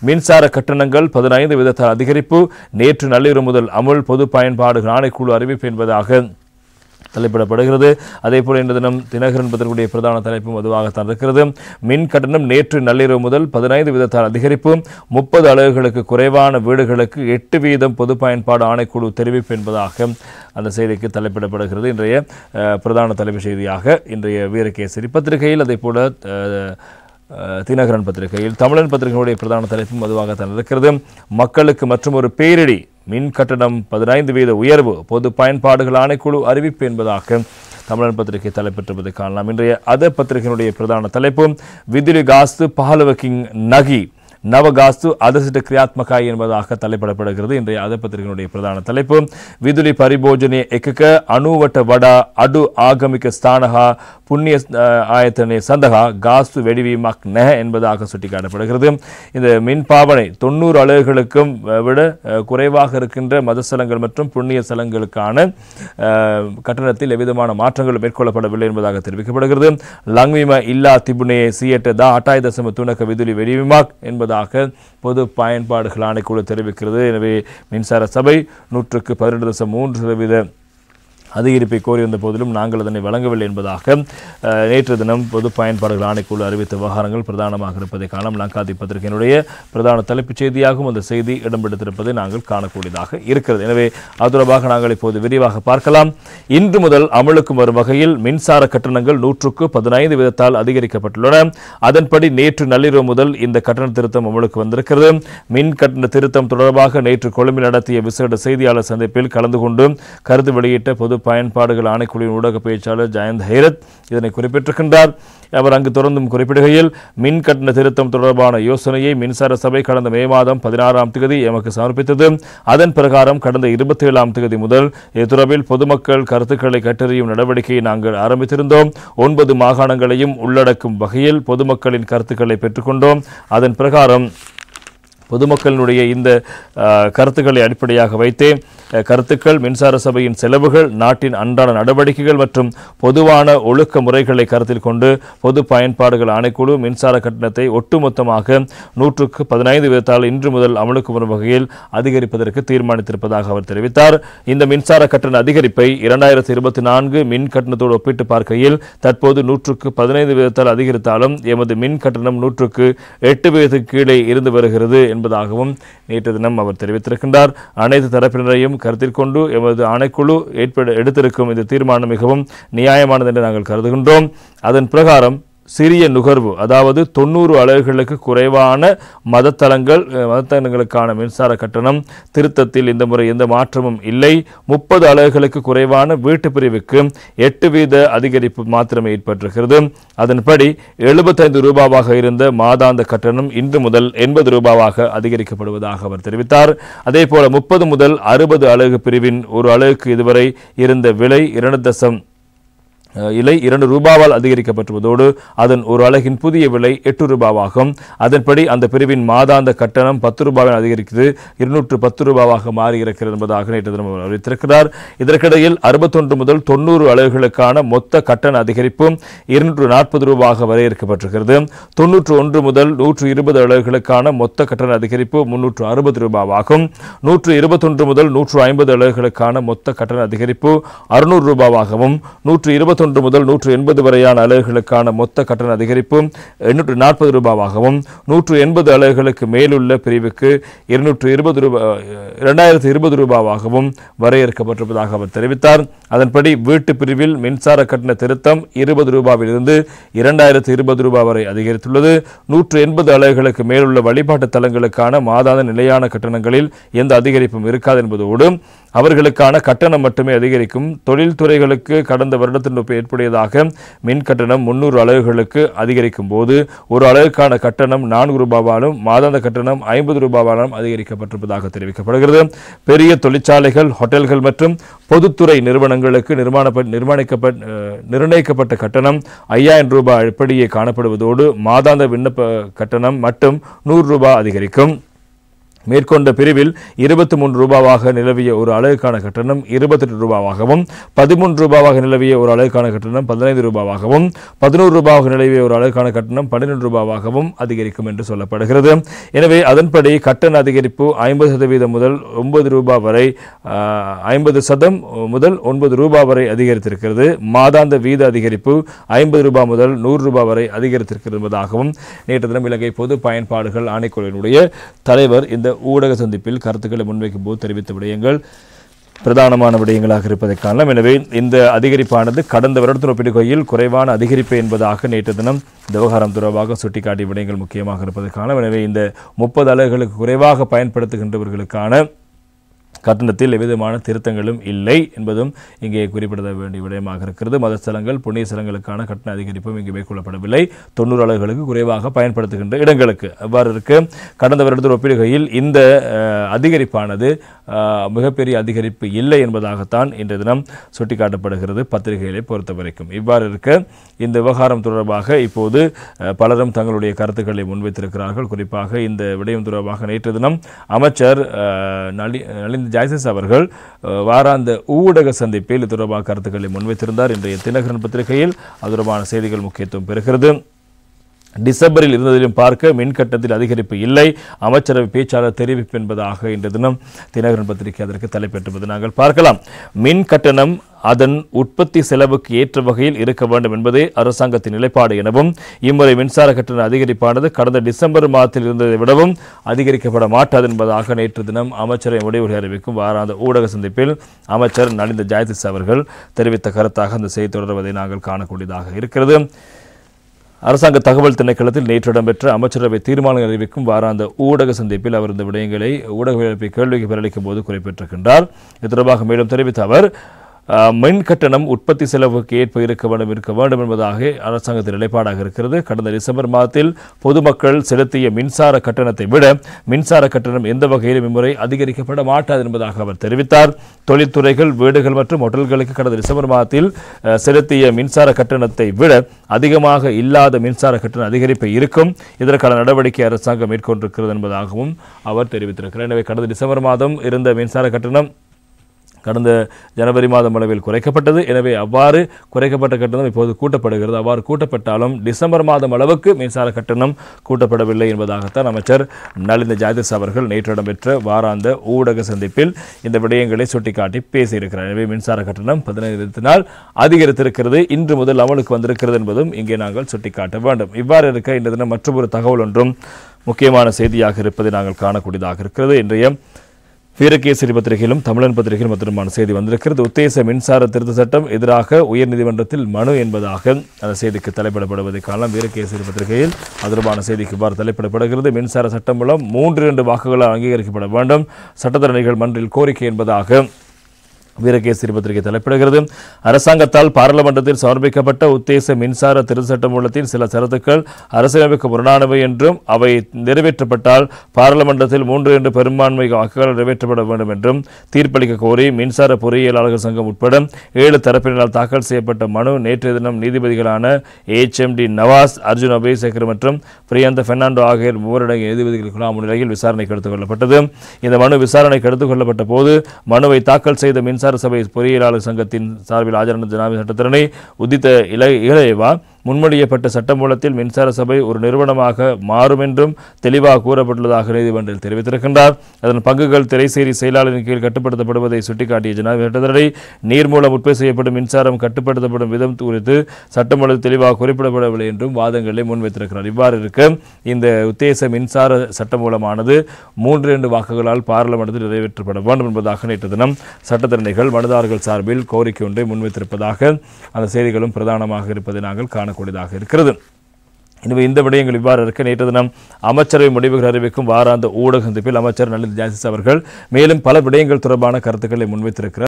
மின்சார கட்டணங்கள் 15 வீதத்தால் அதிகரிப்பு நேற்று நள்ளிரவு முதல் அமுல் பொது பயன்பாடுகள் ஆணைக்குழு அறிவிப்பு என்பதாக தலைப்பிடப்படுகிறது. அதேபோல இன்று தினம் தினகரன் பத்திரிகையுடைய பிரதான தலைப்பும் அதுவாகத்தான் இருக்கிறது. மின் கட்டணம் நேற்று நள்ளிரவு முதல் 15 வீதத்தால் அதிகரிப்பு 30 அலகுகளுக்கு குறைவான வீடுகளுக்கு 8 வீதம் பொது பயன்பாடு ஆணைக்குழு தெரிவிப்பு என்பதாக அந்த செய்திக்கு தலைப்பிடப்படுகிறது. இன்றைய பிரதான தலைப்பு செய்தியாக இன்றைய வீரகேசரி பத்திரிகையில் அதேபோல தினகரன் பத்திரிகையில் தமிழன் பத்திரிகையுடைய பிரதான தலைப்பும் அதுவாகத்தான் இருக்கிறது. மக்களுக்கு மற்றும் ஒரு பேரிடி மின் கட்டணம் 15 வீத உயர்வு பொது பயன்பாடுகள் ஆணைக்குழு அறிவிப்பு என்பதாக தமிழன் பத்திரிகை தலைப்பெற்றுவதை காணலாம். இன்றைய அத பத்திரிகையினுடைய பிரதான தலைப்பு விதுலி காஸ்து பஹலவகிங் நகி நவகாஸ்து அதசிட்ட கிரியாத்மகாய் என்பதாக தலைப்பிடப்படுகிறது. இன்றைய அத பத்திரிகையினுடைய பிரதான தலைப்பு விதுலி பரிபோஜனே எக்கக அணுவட்ட வடா அடு ஆகமிக ஸ்தானகா புண்ணிய ஆயத்தனே சந்தகா காஸ்து வெடிவீமாக் நெஹ என்பதாக சுட்டிக்காட்டப்படுகிறது. இந்த மின் பாவனை 90 அலகுகளுக்கும் விட குறைவாக இருக்கின்ற மதஸ்தலங்கள் மற்றும் புண்ணிய ஸ்தலங்களுக்கான கட்டணத்தில் எவ்விதமான மாற்றங்கள் மேற்கொள்ளப்படவில்லை என்பதாக தெரிவிக்கப்படுகிறது. லங்விம இல்லா திபுனே சியட்ட தா 8.3 விதுலி வெடிவீமாக் என்பது பொது பயன்பாடுகள் ஆணைக்குழு தெரிவிக்கிறது. எனவே மின்சார சபை 100% அதிகரிப்பை கோரி வந்த போதிலும் நாங்கள் அதனை வழங்கவில்லை என்பதாக நேற்று தினம் பொது பயன்பாடுகள் ஆணைக்குழு அறிவித்த விவகாரங்கள் பிரதானமாக இருப்பதை காணலாம். லங்காதி பத்திரிகையினுடைய பிரதான தலைப்புச் செய்தியாகவும் அந்த செய்தி இடம்பெடுத்திருப்பதை நாங்கள் காணக்கூடியதாக இருக்கிறது. எனவே அது தொடர்பாக நாங்கள் இப்போது விரிவாக பார்க்கலாம். இன்று முதல் அமலுக்கு வரும் வகையில் மின்சார கட்டணங்கள் 115 வீதத்தால் அதிகரிக்கப்பட்டுள்ளன. அதன்படி நேற்று நள்ளிரவு முதல் இந்த கட்டண திருத்தம் அமலுக்கு வந்திருக்கிறது. மின் கட்டண திருத்தம் தொடர்பாக நேற்று கொழும்பில் நடத்திய விசேட செய்தியாளர் சந்திப்பில் கலந்து கொண்டு கருத்து வெளியிட்ட பொது பயன்பாடுகள் ஆணைக்குழுவின் ஊடக பேச்சாளர் ஜயந்த் ஹைரத் இதனை குறிப்பிட்டிருக்கின்றார். அவர் அங்கு தொடர்ந்தும் குறிப்பிடுகையில் மின் கட்டண திருத்தம் தொடர்பான யோசனையை மின்சார சபை கடந்த மே மாதம் 16ஆம் தேதி எமக்கு சமர்ப்பித்தது. அதன் பிரகாரம் கடந்த 27ஆம் தேதி முதல் இத்துறவில் பொதுமக்கள் கருத்துக்களை கேட்டறியும் நடவடிக்கையை நாங்கள் ஆரம்பித்திருந்தோம். 9 மாகாணங்களையும் உள்ளடக்கும் வகையில் பொதுமக்களின் கருத்துக்களை பெற்றுக்கொண்டோம். அதன் பிரகாரம் பொதுமக்களினுடைய இந்த கருத்துக்களை அடிப்படையாக வைத்தே கருத்துக்கள் மின்சார சபையின் செலவுகள் நாட்டின் அன்றாட நடவடிக்கைகள் மற்றும் பொதுவான ஒழுக்க முறைகளை கருத்தில் கொண்டு பொது பயன்பாடுகள் ஆணைக்குழு மின்சார கட்டணத்தை ஒட்டுமொத்தமாக 115 வீதத்தால் இன்று முதல் அமலுக்கு வரும் வகையில் அதிகரிப்பதற்கு தீர்மானித்திருப்பதாக அவர் தெரிவித்தார். இந்த மின்சார கட்டண அதிகரிப்பை 2024 மின் கட்டணத்தோடு ஒப்பிட்டு பார்க்கையில் தற்போது 115 வீதத்தால் அதிகரித்தாலும் எமது மின் கட்டணம் 108 வீதத்துக்கு கீழே இருந்து வருகிறது என்பதாகவும் நேற்று தினம் அவர் தெரிவித்திருக்கின்றார். அனைத்து தரப்பினரையும் கருத்தில் கொண்டு எமது ஆணைக்குழு எடுத்திருக்கும் இந்த தீர்மானம் மிகவும் நியாயமானது என்று நாங்கள் கருதுகின்றோம். அதன் பிரகாரம் சிறிய நுகர்வு அதாவது 90 அலகுகளுக்கு குறைவான மதத்தலங்களுக்கான மின்சார கட்டணம் திருத்தத்தில் இந்த முறை எந்த மாற்றமும் இல்லை. 30 அலகுகளுக்கு குறைவான வீட்டு பிரிவுக்கு 8 வீத அதிகரிப்பு மாத்திரமே ஏற்பட்டிருக்கிறது. அதன்படி 75 ரூபாவாக இருந்த மாதாந்த கட்டணம் இன்று முதல் 80 ரூபாவாக அதிகரிக்கப்படுவதாக அவர் தெரிவித்தார். அதேபோல 30 முதல் 60 அலகு பிரிவின் ஒரு அலகுக்கு இதுவரை இருந்த விலை 2 ரூபாவால் அதிகரிக்கப்பட்டுள்ளதோடு அதன் ஒரு அலகின் புதிய விலை 8 ரூபாவாகும். அதன்படி அந்த பிரிவின் மாதாந்த கட்டணம் 10 ரூபாய் அதிகரித்து 210 ரூபாவாக மாறியிருக்கிறது என்பதாக நேற்று தினம் அறிவித்திருக்கிறார். இதற்கிடையில் 61 முதல் 90 அலகுகளுக்கான மொத்த கட்டண அதிகரிப்பு 240 ரூபாவாக வரையறுக்கப்பட்டிருக்கிறது. 91 முதல் 120 அலகுகளுக்கான மொத்த கட்டண அதிகரிப்பு 360 ரூபாவாகும். 121 முதல் 150 அலகுகளுக்கான மொத்த கட்டண அதிகரிப்பு 600 ரூபாவாகவும் 121 முதல் 180 வரையான அலகுகளுக்கான மொத்த கட்டண அதிகரிப்பு 840 ரூபாவாகவும் 180 அலகுகளுக்கு மேலுள்ள பிரிவுக்கு 2020 ரூபாவாகவும் வரையறுக்கப்பட்டிருப்பதாக அவர் தெரிவித்தார். அதன்படி வீட்டு பிரிவில் மின்சார கட்டண திருத்தம் 20 ரூபாவிலிருந்து 2020 ரூபாய் வரை அதிகரித்துள்ளது. 180 அலகுகளுக்கு மேலுள்ள வழிபாட்டு தலங்களுக்கான மாதாந்த நிலையான கட்டணங்களில் எந்த அதிகரிப்பும் இருக்காது என்பதோடு அவர்களுக்கான கட்டணம் மட்டுமே அதிகரிக்கும். தொழில்துறைகளுக்கு கடந்த வருடத்தின் ஏற்புடையதாக மின் கட்டணம் 300 அலகுகளுக்கு அதிகரிக்கும் போது ஒரு அலகுக்கான கட்டணம் 4 ரூபாவாலும் மாதாந்த கட்டணம் 50 ரூபாவாலும் அதிகரிக்கப்பட்டிருப்பதாக தெரிவிக்கப்படுகிறது. பெரிய தொழிற்சாலைகள், ஹோட்டல்கள் மற்றும் பொதுத்துறை நிறுவனங்களுக்கு நிர்ணயிக்கப்பட்ட கட்டணம் 5000 ரூபாய் அப்படியே காணப்படுவதோடு மாதாந்த விண்ணப்ப கட்டணம் மட்டும் 100 ரூபாய் அதிகரிக்கும். மேற்கொண்ட பிரிவில் 23 ரூபாவாக நிலவிய ஒரு அலகுக்கான கட்டணம் 28 ரூபாவாகவும் 13 ரூபாவாக நிலவிய ஒரு அலகுக்கான கட்டணம் 15 ரூபாவாகவும் 11 ரூபாவாக நிலவிய ஒரு அலகுக்கான கட்டணம் 12 ரூபாவாகவும் அதிகரிக்கும் என்று சொல்லப்படுகிறது. எனவே அதன்படி கட்டண அதிகரிப்பு 50% முதல் 9 ரூபாய் வரை 50% முதல் 9 ரூபாய் வரை அதிகரித்திருக்கிறது. மாதாந்த வீத அதிகரிப்பு 50 ரூபாய் முதல் 100 ரூபாய் வரை அதிகரித்திருக்கிறது என்பதாகவும் நேற்று தினம் இலங்கை பொது பயன்பாடுகள் ஆணைக்குழுவினுடைய தலைவர் இந்த ஊடக சந்திப்பில் கருத்துக்களை முன்வைக்கும் போது தெரிவித்த விடயங்கள் பிரதானமான விடயங்களாக இருப்பதை காணலாம். எனவே இந்த அதிகரிப்பானது கடந்த வருடத்துடன் ஒப்பிடுகையில் குறைவான அதிகரிப்பு என்பதாக நேற்று தினம் இந்த விவகாரம் தொடர்பாக சுட்டிக்காட்டிய விடயங்கள் முக்கியமாக இருப்பதை காணலாம். எனவே இந்த 30 அலகுகளுக்கு குறைவாக பயன்படுத்துகின்றவர்களுக்கான கட்டணத்தில் எவ்விதமான திருத்தங்களும் இல்லை என்பதும் இங்கே குறிப்பிட வேண்டிய விடயமாக இருக்கிறது. மதஸ்தலங்கள் புண்ணிய ஸ்தலங்களுக்கான கட்டண அதிகரிப்பும் இங்கு மேற்கொள்ளப்படவில்லை. 90 அலகுகளுக்கு குறைவாக பயன்படுத்துகின்ற இடங்களுக்கு அவ்வாறு இருக்க கடந்த வருடத்தில் ஒப்பிடுகையில் இந்த அதிகரிப்பானது மிகப்பெரிய அதிகரிப்பு இல்லை என்பதாகத்தான் இன்றைய தினம் சுட்டிக்காட்டப்படுகிறது பத்திரிகைகளை பொறுத்த வரைக்கும். இவ்வாறு இருக்க இந்த விவகாரம் தொடர்பாக இப்போது பலரும் தங்களுடைய கருத்துக்களை முன்வைத்திருக்கிறார்கள். குறிப்பாக இந்த விடயம் தொடர்பாக நேற்று தினம் அமைச்சர் நலிந்த ஜாய்சஸ் அவர்கள் வாராந்த ஊடக சந்திப்பில் இது தொடர்பாக கருத்துக்களை முன்வைத்திருந்தார். இன்றைய தினகரன் பத்திரிகையில் அது தொடர்பான செய்திகள் முக்கியத்துவம் பெறுகிறது. டிசம்பரில் இருந்ததிலும் பார்க்க மின் கட்டணத்தில் அதிகரிப்பு இல்லை, அமைச்சரவை பேச்சாளர் தெரிவிப்பு என்பதாக இன்று தினம் தினகரன் பத்திரிகை அதற்கு தலைப்பெற்றுவது நாங்கள் பார்க்கலாம். மின் கட்டணம் அதன் உற்பத்தி செலவுக்கு ஏற்ற வகையில் இருக்க வேண்டும் என்பதே அரசாங்கத்தின் நிலைப்பாடு எனவும் இம்முறை மின்சார கட்டண அதிகரிப்பானது கடந்த டிசம்பர் மாதத்தில் இருந்ததை விடவும் அதிகரிக்கப்பட மாட்டாது என்பதாக நேற்று தினம் அமைச்சரை முடிவுகளை அறிவிக்கும் வாராந்த ஊடக சந்திப்பில் அமைச்சர் நலிந்த ஜாய்திஸ் அவர்கள் தெரிவித்த கருத்தாக அந்த செய்தி தொடர்வதை நாங்கள் காணக்கூடியதாக இருக்கிறது. அரசாங்க தகவல் திணைக்களத்தில் நேற்று இடம்பெற்ற அமைச்சரவை தீர்மானங்கள் அறிவிக்கும் வாராந்த ஊடக சந்திப்பில் அவர் இந்த விடயங்களை ஊடக கேள்விக்கு பதிலளிக்கும் போது குறிப்பிட்டிருக்கின்றார். இது தொடர்பாக மேலும் தெரிவித்த அவர் மின் கட்டணம் உற்பத்தி செலவுக்கு ஏற்ப இருக்க வேண்டும் என்பதாக அரசாங்கத்தின் நிலைப்பாடாக இருக்கிறது. கடந்த டிசம்பர் மாதத்தில் பொதுமக்கள் செலுத்திய மின்சார கட்டணத்தை விட மின்சார கட்டணம் எந்த வகையிலும் இம்முறை அதிகரிக்கப்பட மாட்டாது என்பதாக அவர் தெரிவித்தார். தொழில்துறைகள் வீடுகள் மற்றும் ஹோட்டல்களுக்கு கடந்த டிசம்பர் மாதத்தில் செலுத்திய மின்சார கட்டணத்தை விட அதிகமாக இல்லாத மின்சார கட்டண அதிகரிப்பு இருக்கும். இதற்கான நடவடிக்கை அரசாங்கம் மேற்கொண்டிருக்கிறது என்பதாகவும் அவர் தெரிவித்திருக்கிறார். எனவே கடந்த டிசம்பர் மாதம் இருந்த மின்சார கட்டணம் கடந்த ஜனவரி மாதம் அளவில் குறைக்கப்பட்டது. எனவே அவ்வாறு குறைக்கப்பட்ட கட்டணம் இப்போது கூட்டப்படுகிறது. அவ்வாறு கூட்டப்பட்டாலும் டிசம்பர் மாதம் அளவுக்கு மின்சார கட்டணம் கூட்டப்படவில்லை என்பதாகத்தான் அமைச்சர் நலிந்த ஜாய்திஸ் அவர்கள் நேற்று இடம்பெற்ற வாராந்த ஊடக சந்திப்பில் இந்த விடயங்களை சுட்டிக்காட்டி பேசியிருக்கிறார். எனவே மின்சார கட்டணம் 15 அதிகரித்திருக்கிறது, இன்று முதல் அமலுக்கு வந்திருக்கிறது என்பதும் இங்கே நாங்கள் சுட்டிக்காட்ட வேண்டும். இவ்வாறு இருக்க இந்த தினம் மற்றொரு தகவல் ஒன்றும் முக்கியமான செய்தியாக இருப்பதை நாங்கள் காணக்கூடியதாக இருக்கிறது. இன்றைய வீரகேசரி பத்திரிகையிலும் தமிழன் பத்திரிகையிலும் மற்றொருமான செய்தி வந்திருக்கிறது. உத்தேச மின்சார திருத்த சட்டம் எதிராக உயர்நீதிமன்றத்தில் மனு என்பதாக அந்த செய்திக்கு தலைப்பிடப்படுவதை காணலாம். வீரகேசரி பத்திரிகையில் அதற்கான செய்திக்கு இவ்வாறு தலைப்பிடப்படுகிறது. மின்சார சட்டம் மூலம் 3-2 வாக்குகளால் அங்கீகரிக்கப்பட வேண்டும், சட்டத்தரணிகள் மன்றில் கோரிக்கை என்பதாக வீரகேசரி பத்திரிகை தலைப்பிடுகிறது. அரசாங்கத்தால் பாராளுமன்றத்தில் சமர்ப்பிக்கப்பட்ட உத்தேச மின்சார திருத்த சட்ட மூலத்தின் சில சரத்துக்கள் அரசியலமைப்புக்கு முரணானவை என்றும் அவை நிறைவேற்றப்பட்டால் பாராளுமன்றத்தில் 3-2 பெரும்பான்மை வாக்குகள் நிறைவேற்றப்பட வேண்டும் என்றும் தீர்ப்பளிக்க கோரி மின்சார பொறியியலாளர்கள் சங்கம் உட்பட 7 தரப்பினரால் தாக்கல் செய்யப்பட்ட மனு நேற்றைய தினம் நீதிபதிகளான HMD நவாஸ், அர்ஜுன் அபேசேகர் மற்றும் பிரியந்த பெர்னாண்டோ ஆகியோர் 3 நீதிபதிகள் குழாம் முன்னிலையில் விசாரணைக்கு எடுத்துக் கொள்ளப்பட்டது. இந்த மனு விசாரணைக்கு எடுத்துக் கொள்ளப்பட்ட போது மனுவை தாக்கல் செய்த மின்சார சபை பொறியியலாளர் சங்கத்தின் சார்பில் ஆஜரான ஜனாதிபதி சட்டத்தரணி உதித்த இளையவா முன்மொழியப்பட்ட சட்டமூலத்தில் மின்சார சபை ஒரு நிறுவனமாக மாறும் என்றும் தெளிவாக கூறப்பட்டுள்ளதாக நீதிமன்றில் தெரிவித்திருக்கின்றார். அதன் பங்குகள் திரைசேரி செயலாளரின் கீழ் கட்டுப்படுத்தப்படுவதை சுட்டிக்காட்டிய ஜனாதிபதி சட்டத்தரணி நீர் மூலம் உற்பத்தி செய்யப்படும் மின்சாரம் கட்டுப்படுத்தப்படும் விதம் குறித்து சட்டமூலத்தில் தெளிவாக குறிப்பிடப்படவில்லை என்றும் வாதங்களை முன்வைத்திருக்கிறார். இவ்வாறு இருக்க இந்த உத்தேச மின்சார சட்டமூலமானது 3-2 வாக்குகளால் பாராளுமன்றத்தில் நிறைவேற்றப்பட வேண்டும் என்பதாக நேற்று தினம் சட்டத்தரணிகள் மனுதாரர்கள் சார்பில் கோரிக்கை ஒன்றை முன்வைத்திருப்பதாக அந்த செய்திகளும் பிரதானமாக இருப்பதை நாங்கள் காணக்கூடியதாக இருக்கிறது. எனவே இந்த விடயங்கள் இவ்வாறு இருக்க நேற்று தினம் அமைச்சரவை முடிவுகள் அறிவிக்கும் வாராந்த ஊடக சந்திப்பில் அமைச்சர் நலிந்த ஜாய்திஸ் அவர்கள் மேலும் பல விடயங்கள் தொடர்பான கருத்துக்களை முன்வைத்திருக்கிறார்.